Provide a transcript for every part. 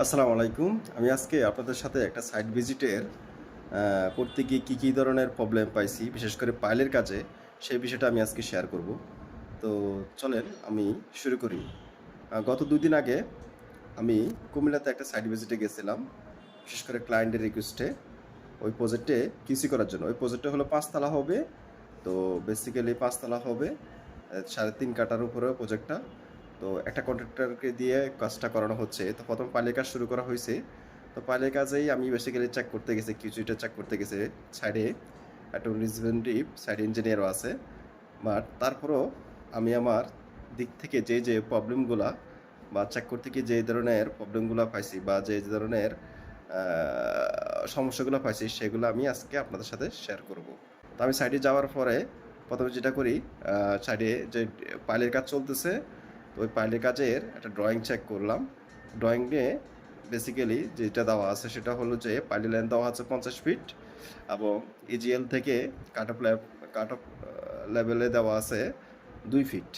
আসসালামু আলাইকুম। আমি আজকে আপনাদের সাথে একটা সাইট ভিজিটের করতে গিয়ে কী ধরনের প্রবলেম পাইছি, বিশেষ করে পাইলের কাজে, সেই বিষয়টা আমি আজকে শেয়ার করব। তো চলেন আমি শুরু করি। গত ২ দিন আগে আমি কুমিল্লাতে একটা সাইট ভিজিটে গেছিলাম, বিশেষ করে ক্লায়েন্টের রিকোয়েস্টে ওই প্রজেক্টে কিউসি করার জন্য। ওই প্রজেক্টটা হলো ৫ তলা হবে। তো বেসিক্যালি ৫ তলা হবে, ৩.৫ কাঠার উপরে প্রজেক্টটা। তো একটা কন্ট্রাক্টরকে দিয়ে কাজটা করানো হচ্ছে। তো প্রথম পাইলের কাজ শুরু করা হয়েছে। তো পাইলের কাজেই আমি বেসিক্যালি চেক করতে গেছি, কিউসিটা চেক করতে গেছে। সাইডে একটা রিপ্রেজেন্টেটিভ সাইড ইঞ্জিনিয়ারও আছে। বাট তারপরও আমি আমার দিক থেকে যে প্রবলেমগুলা বা চেক করতে গিয়ে যে ধরনের প্রবলেমগুলো পাইছি বা যে ধরনের সমস্যাগুলো পাইছি, সেগুলো আমি আজকে আপনাদের সাথে শেয়ার করব। তো আমি সাইডে যাওয়ার পরে প্রথমে যেটা করি, সাইডে যে পাইলের কাজ চলতেছে, তো ওই পাইলের কাজের একটা ড্রয়িং চেক করলাম। ড্রয়িং নিয়ে বেসিক্যালি যেটা দেওয়া আছে সেটা হলো যে পাইলের লাইন দেওয়া আছে 50 ফিট, এবং ইজিএল থেকে কাট অফ লেভেলে দেওয়া আছে 2 ফিট।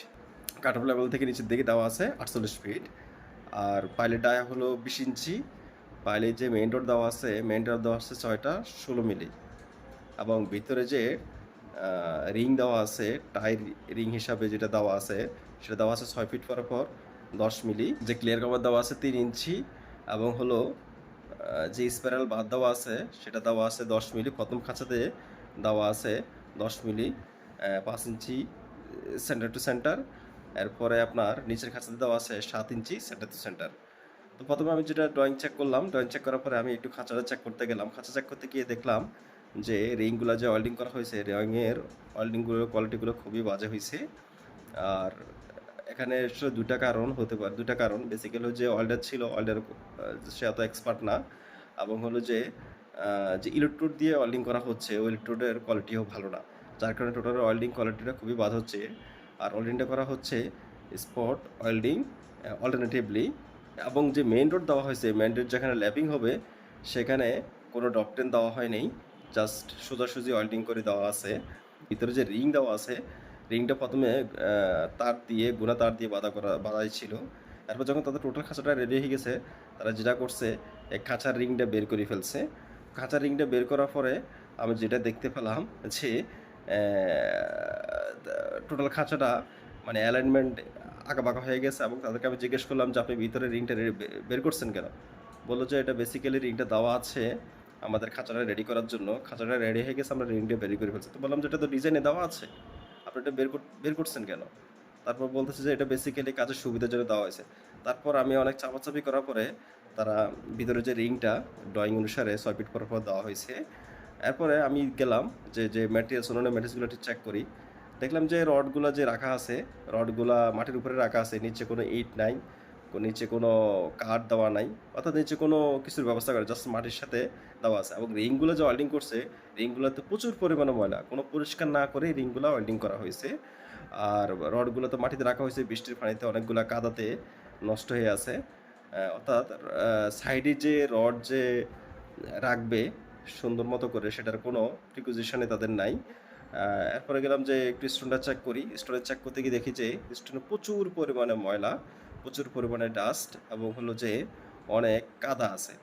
কাট অফ লেভেল থেকে নিচের দিকে দেওয়া আছে 48 ফিট। আর পাইলের ডায়া হলো 20 ইঞ্চি। পাইলের যে মেইন ডোর দেওয়া আছে, মেইন ডোর দেওয়া আছে 6টা 16 মিলি, এবং ভিতরে যে রিং দেওয়া আছে, টাই রিং হিসাবে যেটা দেওয়া আছে, সেটা দেওয়া আছে 6 ফিট পর 10 মিলি। যে ক্লিয়ার কভার দেওয়া আছে 3 ইঞ্চি, এবং হলো যে স্পাইরাল বার দেওয়া আছে সেটা দেওয়া আছে 10 মিলি। প্রথম খাঁচাতে দেওয়া আছে 10 মিলি, 5 ইঞ্চি সেন্টার টু সেন্টার। এরপরে আপনার নিচের খাঁচাতে দেওয়া আছে 7 ইঞ্চি সেন্টার টু সেন্টার। তো প্রথমে আমি যেটা ড্রয়িং চেক করলাম, ড্রয়িং চেক করার পরে আমি একটু খাঁচাটা চেক করতে গেলাম। খাঁচা চেক করতে গিয়ে দেখলাম যে রিংগুলো যে ওয়েল্ডিং করা হয়েছে, রিংয়ের ওয়েল্ডিংগুলোর কোয়ালিটিগুলো খুবই বাজে হয়েছে। আর এখানে আসলে দুটা কারণ হতে পারে। দুটা কারণ বেসিক্যালি যে ওয়েল্ডার ছিল, ওয়েল্ডার সে এত এক্সপার্ট না, এবং হলো যে যে ইলেকট্রোড দিয়ে ওয়েল্ডিং করা হচ্ছে, ওই ইলেকট্রোডের কোয়ালিটিও ভালো না, যার কারণে টোটাল ওয়েল্ডিং কোয়ালিটিটা খুবই বাদ হচ্ছে। আর ওয়েল্ডিংটা করা হচ্ছে স্পট ওয়েল্ডিং অল্টারনেটিভলি। এবং যে মেইন রোড দেওয়া হয়েছে, মেইন রোড যেখানে ল্যাপিং হবে, সেখানে কোনো ডকটেন দেওয়া হয়নি, জাস্ট সোজাসুজি ওয়েল্ডিং করে দেওয়া আছে। ভিতরে যে রিং দেওয়া আছে, রিংটা প্রথমে তার দিয়ে গুণা তার দিয়ে বাঁধাই ছিল। তারপর যখন তাদের টোটাল খাঁচাটা রেডি হয়ে গেছে, তারা যেটা করছে, এক খাঁচার রিংটা বের করে ফেলছে। খাঁচার রিংটা বের করার পরে আমি যেটা দেখতে পেলাম যে টোটাল খাঁচাটা মানে অ্যালাইনমেন্ট আঁকাবাঁকা হয়ে গেছে। এবং তাদেরকে আমি জিজ্ঞেস করলাম যে আপনি ভিতরে রিংটা বের করছেন কেন? বললো যে এটা বেসিক্যালি রিংটা দেওয়া আছে আমাদের খাঁচাটা রেডি করার জন্য। খাঁচাটা রেডি হয়ে গেছে, আমরা রিংটা বের করে ফেলছি। তো বললাম যে এটা তো ডিজাইনে দেওয়া আছে, আপনি এটা বের করছেন কেন? তারপর বলতেছে যে এটা বেসিক্যালি কাজের সুবিধার জন্য দেওয়া হয়েছে। তারপর আমি অনেক চাপাচাপি করার পরে তারা ভিতরে যে রিংটা ড্রয়িং অনুসারে 6 ফিট পর দেওয়া হয়েছে। এরপরে আমি গেলাম যে ম্যাটেরিয়ালস, অন্যান্য ম্যাটেরিয়ালসগুলো একটু চেক করি। দেখলাম যে রডগুলো যে রাখা আছে, রডগুলা মাটির উপরে রাখা আছে, নিচে কোনো ইট নাই, নিচে কোনো কাঠ দেওয়া নাই, অর্থাৎ নিচে কোনো কিছুর ব্যবস্থা করে, জাস্ট মাটির সাথে দেওয়া আছে। এবং রিংগুলো যে ওয়েল্ডিং করছে, রিংগুলোতে প্রচুর পরিমাণে ময়লা, কোনো পরিষ্কার না করে রিংগুলো ওয়েল্ডিং করা হয়েছে। আর রডগুলো তো মাটিতে রাখা হয়েছে, বৃষ্টির পানিতে অনেকগুলো কাদাতে নষ্ট হয়ে আছে। অর্থাৎ সাইডে যে রড যে রাখবে সুন্দর মতো করে, সেটার কোনো প্রিকুজিশনে তাদের নাই। এরপরে গেলাম যে একটু স্টোনটা চেক করি। স্টোনে চেক করতে গিয়ে দেখি যে স্টোনে প্রচুর পরিমাণে ময়লা, প্রচুর পরিমাণে ডাস্ট, এবং হলো যে অনেক কাদা আছে।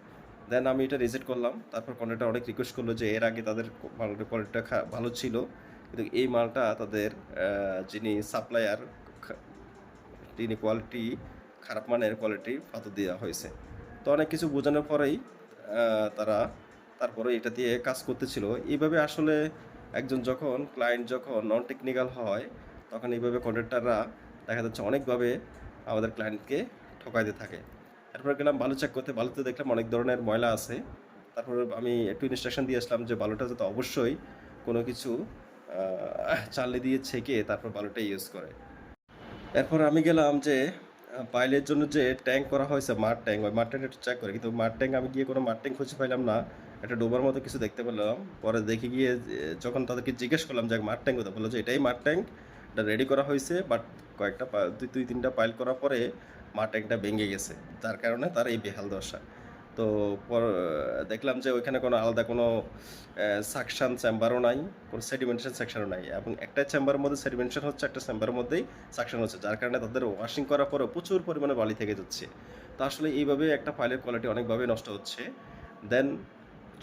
দেন আমি এটা রিজেক্ট করলাম। তারপর কন্ট্রাক্টর অনেক রিকোয়েস্ট করলো যে এর আগে তাদের মালটার কোয়ালিটিটা ভালো ছিল, কিন্তু এই মালটা তাদের যিনি সাপ্লায়ার, তিনি কোয়ালিটি খারাপ মানের কোয়ালিটি পাথর দেওয়া হয়েছে। তো অনেক কিছু বোঝানোর পরেই তারা তারপরে এটা দিয়ে কাজ করতেছিল। এইভাবে আসলে একজন যখন ক্লায়েন্ট যখন নন টেকনিক্যাল হয়, তখন এইভাবে কন্ট্রাক্টররা দেখা যাচ্ছে অনেকভাবে আমাদের ক্লায়েন্টকে ঠকাইতে থাকে। তারপরে গেলাম বালু চেক করতে। বালুতে দেখলাম অনেক ধরনের ময়লা আছে। তারপরে আমি একটু ইনস্ট্রাকশন দিয়ে আসলাম যে বালুটা যাতে অবশ্যই কোনো কিছু চালনি দিয়ে ছেঁকে তারপর বালুটা ইউজ করে। এরপর আমি গেলাম যে পাইলের জন্য যে ট্যাঙ্ক করা হয়েছে, মাড ট্যাঙ্ক, ওই মাড ট্যাঙ্কটা একটু চেক করে, কিন্তু মাড ট্যাঙ্ক আমি গিয়ে কোনো মাড ট্যাঙ্ক খুঁজে পাইলাম না। একটা ডোবার মতো কিছু দেখতে পেলাম। পরে দেখে গিয়ে যখন তাদেরকে জিজ্ঞেস করলাম যে মাড ট্যাঙ্ক কোথায়, বললো যে এটাই মাড ট্যাঙ্ক, এটা রেডি করা হয়েছে, বাট কয়েকটা দুই তিনটা পাইল করার পরে মাড ট্যাঙ্কটা ভেঙে গেছে, যার কারণে তার এই বেহাল দশা। তো দেখলাম যে ওইখানে কোনো আলাদা কোনো সাকশন চেম্বারও নাই, কোনো সেডিমেন্টেশন সেকশনও নাই, এবং একটা চেম্বারের মধ্যে সেডিমেন্টেশন হচ্ছে, একটা চেম্বারের মধ্যেই সাকশন হচ্ছে, যার কারণে তাদের ওয়াশিং করার পরেও প্রচুর পরিমাণে বালি থেকে যাচ্ছে। তো আসলে এইভাবে একটা ফাইলের কোয়ালিটি অনেকভাবে নষ্ট হচ্ছে। দেন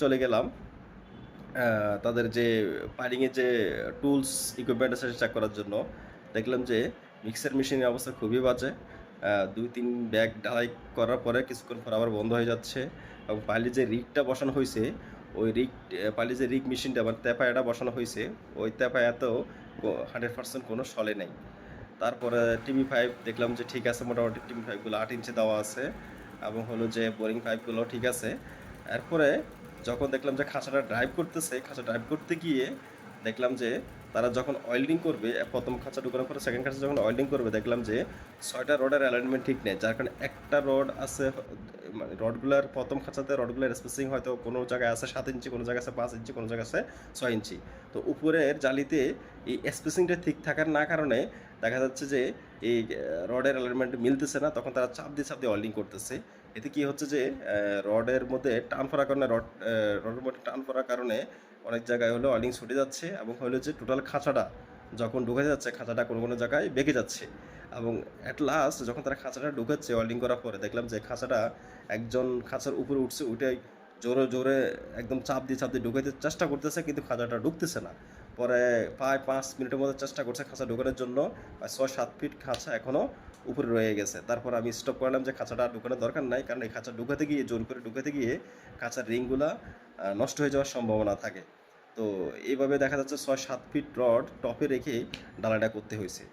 চলে গেলাম তাদের যে পাইলিংয়ের যে টুলস, ইকুইপমেন্ট আছে সেটা চেক করার জন্য। দেখলাম যে মিক্সার মেশিনের অবস্থা খুবই বাজে। ২-৩ ব্যাগ ঢালাই করার পরে কিছুক্ষণ পর আবার বন্ধ হয়ে যাচ্ছে এবং পাইলে যে রিগটা বসানো হইছে, ওই পাইলে যে রিগ মেশিনটা মানে তেপায়াটা বসানো হইছে, ওই তেপায়াতেও 100% কোনো সলে নাই। তারপরে টিভি5 দেখলাম যে ঠিক আছে, মোটামুটি টিভি5 গুলো ৮ ইঞ্চি দেওয়া আছে এবং হলো যে বোরিং পাইপগুলো ঠিক আছে। এরপরে যখন দেখলাম যে খাঁচাটা ড্রাইভ করতেছে, খাঁচা ড্রাইভ করতে গিয়ে দেখলাম যে তারা যখন ওয়েল্ডিং করবে, প্রথম খাঁচা ঢোকানোর পরে সেকেন্ড খাঁচা যখন ওয়েল্ডিং করবে দেখলাম যে ৬টা রডের অ্যালাইনমেন্ট ঠিক নেই। যার কারণে একটা রড আছে, মানে রডগুলার প্রথম খাঁচাতে রডগুলার স্পেসিং হয়তো কোনো জায়গায় আছে ৭ ইঞ্চি, কোনো জায়গায় আছে ৫ ইঞ্চি, কোনো জায়গায় আছে ৬ ইঞ্চি। তো উপরের জালিতে এই স্পেসিংটা ঠিক থাকার না কারণে দেখা যাচ্ছে যে এই রডের অ্যালাইনমেন্ট মিলতেছে না, তখন তারা চাপ দিয়ে ওয়েল্ডিং করতেছে। এতে কি হচ্ছে যে রডের মধ্যে টান পড়ার কারণে রডের মধ্যে টান পড়ার কারণে অনেক জায়গায় হলো ওয়েল্ডিং ছুটে যাচ্ছে এবং হলো যে টোটাল খাঁচাটা যখন ঢুকে যাচ্ছে, খাঁচাটা কোনো জায়গায় বেঁকে যাচ্ছে এবং অ্যাট লাস্ট যখন তারা খাঁচাটা ঢুকাচ্ছে ওয়েল্ডিং করার পরে দেখলাম যে খাঁচাটা একজন খাঁচার উপরে উঠছে, উঠে জোরে একদম চাপ দিয়ে ঢুকাইতে চেষ্টা করতেছে, কিন্তু খাঁচাটা ঢুকতেছে না। পরে প্রায় ৫ মিনিটের মধ্যে চেষ্টা করছে খাঁচা ঢোকানোর জন্য, ৬-৭ ফিট খাঁচা এখনও উপরে রয়ে গেছে। তারপর আমি স্টপ করলাম যে খাঁচাটা ঢোকানোর দরকার নাই, কারণ এই খাঁচা ঢুকাতে গিয়ে জোর করে ঢুকাতে গিয়ে খাঁচার রিংগুলা নষ্ট হয়ে যাওয়ার সম্ভাবনা থাকে। তো এইভাবে দেখা যাচ্ছে ৬-৭ ফিট রড টপে রেখে ডালাটা করতে হয়েছে।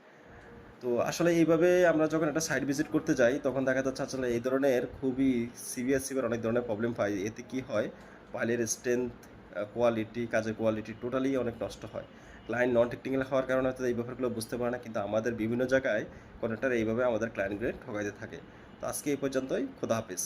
তো আসলে এইভাবে আমরা যখন একটা সাইট ভিজিট করতে যাই তখন দেখা যাচ্ছে আসলে এই ধরনের খুবই সিভিয়ার অনেক ধরনের প্রবলেম পাই। এতে কি হয়, পাইলের স্ট্রেংথ, কোয়ালিটি, কাজের কোয়ালিটি টোটালি অনেক নষ্ট হয়। ক্লায়েন্ট নন টেকনিক্যাল হওয়ার কারণে হয়তো এই ব্যাপারগুলো বুঝতে পারে না, কিন্তু আমাদের বিভিন্ন জায়গায় কন্ট্রাক্টর এইভাবে আমাদের ক্লায়েন্টদের ঠকাইতে থাকে। তো আজকে এই পর্যন্তই। খোদা হাফেজ।